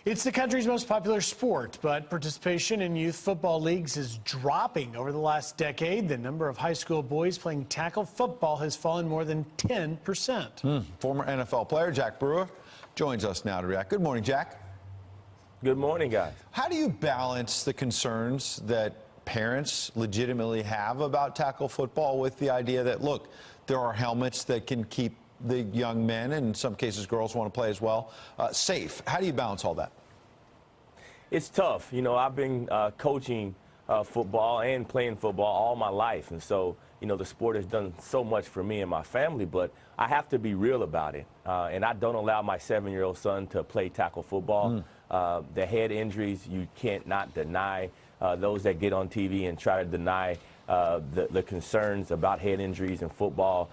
It's the country's most popular sport, but participation in youth football leagues is dropping over the last decade. The number of high school boys playing tackle football has fallen more than 10%. Former NFL player Jack Brewer joins us now to react. Good morning, Jack. Good morning, guys. How do you balance the concerns that parents legitimately have about tackle football with the idea that, look, there are helmets that can keep the young men, and in some cases girls want to play as well, safe? How do you balance all that? It's tough. You know, I've been coaching football and playing football all my life, and so, you know, the sport has done so much for me and my family, but I have to be real about it. And I don't allow my 7-year-old son to play tackle football. The head injuries, you can't not deny. Those that get on TV and try to deny the concerns about head injuries in football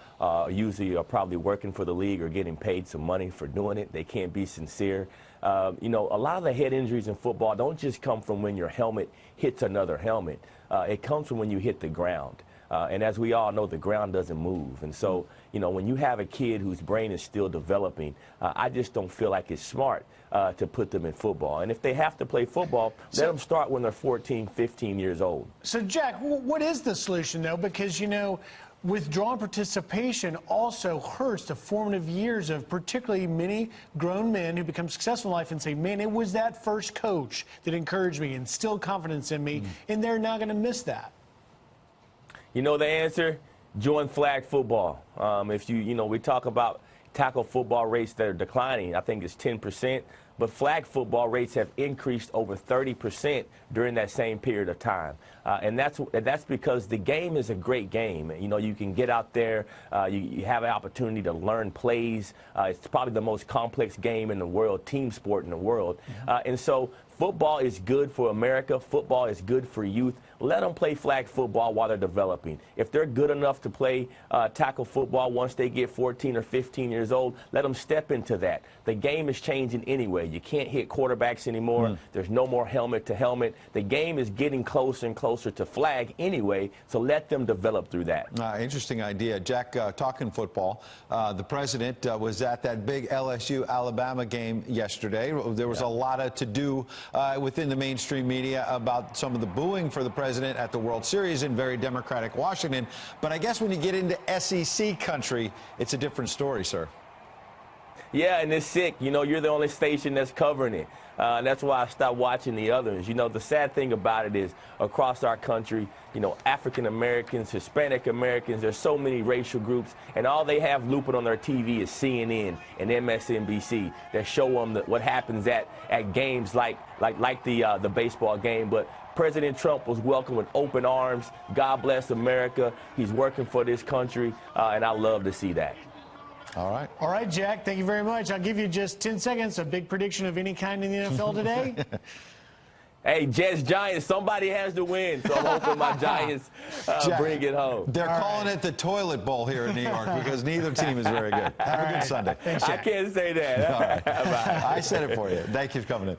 usually are probably working for the league or getting paid some money for doing it. They can't be sincere. You know, a lot of the head injuries in football don't just come from when your helmet hits another helmet. It comes from when you hit the ground. And as we all know, the ground doesn't move. And so, you know, when you have a kid whose brain is still developing, I just don't feel like it's smart to put them in football. And if they have to play football, let them start when they're 14, 15 years old. So, Jack, what is the solution, though? Because, you know, withdrawn participation also hurts the formative years of particularly many grown men who become successful in life and say, man, it was that first coach that encouraged me and instilled confidence in me, and they're now going to miss that. You know the answer? Join flag football. If you know, we talk about tackle football rates that are declining. I think it's 10%, but flag football rates have increased over 30% during that same period of time. And that's because the game is a great game. You know, you can get out there, you have an opportunity to learn plays. It's probably the most complex game in the world, team sport in the world. And so football is good for America. Football is good for youth. Let them play flag football while they're developing. If they're good enough to play tackle football once they get 14 or 15 years old, let them step into that. The game is changing anyway. You can't hit quarterbacks anymore. There's no more helmet to helmet. The game is getting closer and closer to flag anyway, so let them develop through that. Interesting idea. Jack, talking football, the president was at that big LSU-Alabama game yesterday. There was a lot of to-do within the mainstream media about some of the booing for the president at the World Series in very Democratic Washington. But I guess when you get into SEC country, it's a different story, sir. Yeah, and it's sick. You know, you're the only station that's covering it. That's why I stopped watching the others. You know, the sad thing about it is across our country, you know, African Americans, Hispanic Americans, there's so many racial groups, and all they have looping on their TV is CNN and MSNBC that show them what happens at games like the baseball game. But President Trump was welcomed with open arms. God bless America. He's working for this country, and I love to see that. All right. All right, Jack, thank you very much. I'll give you just 10 seconds. A big prediction of any kind in the NFL today? Hey, Jets, Giants, somebody has to win, so I'm hoping my Giants bring it home. They're calling it the toilet bowl here in New York because neither team is very good. Have a good Sunday. Thanks, Jack. I can't say that. All right. I said it for you. Thank you for coming in.